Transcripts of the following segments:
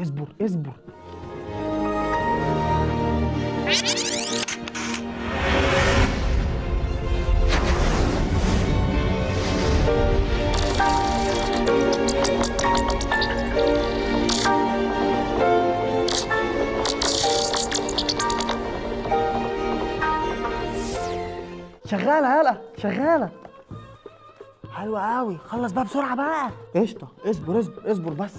اصبر اصبر. شغالة يالا شغالة. حلوة قوي، خلص بقى بسرعة بقى. قشطة، اصبر اصبر اصبر بس.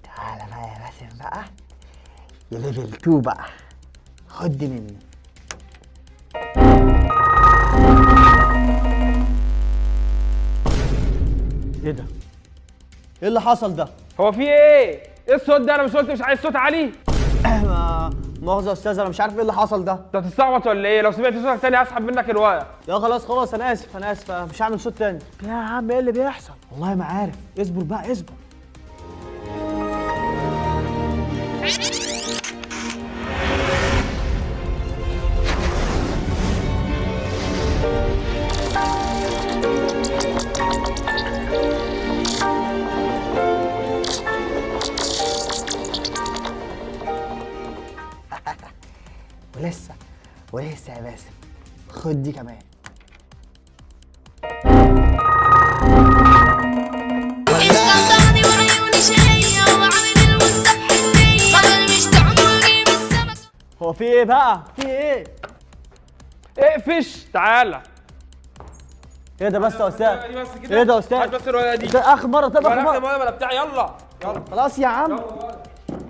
تعالى بقى يا باسم بقى، يا ليفل 2 بقى، خد مني. ايه ده؟ ايه اللي حصل ده؟ هو في ايه؟ ايه الصوت ده؟ انا مش قلت مش عايز صوت عالي؟ مؤاخذة يا استاذ، انا مش عارف ايه اللي حصل ده. انت هتستعبط ولا ايه؟ لو سمعت صوتك تاني هسحب منك الورق. لا خلاص خلاص، انا اسف انا اسف، مش هعمل صوت تاني. يا عم ايه اللي بيحصل؟ والله ما عارف، اصبر بقى اصبر. ولسه ولسه يا باسم، خد دي كمان. هو في ايه بقى؟ في ايه؟ اقفش تعالى. ايه ده بس يا استاذ؟ دي بس كده. ايه ده يا استاذ؟ هات بس الورقه دي. ده اخر مرة طب اخر مرة. انا بتاعي. يلا يلا خلاص يا عم.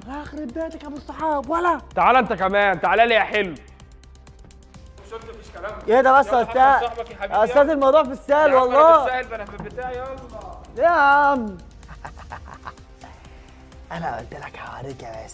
اخرب بيتك يا ابو الصحاب ولا. تعالى انت كمان، تعالى لي يا حلو. مش قلت مفيش كلام؟ ايه ده بس يا يلا استاذ؟ حصل صاحبك يا حبيبي. يا استاذ الموضوع في السهل والله. بالسهل بنفذ بتاعي. يلا يا عم. انا قلت لك هوريك يا باسم.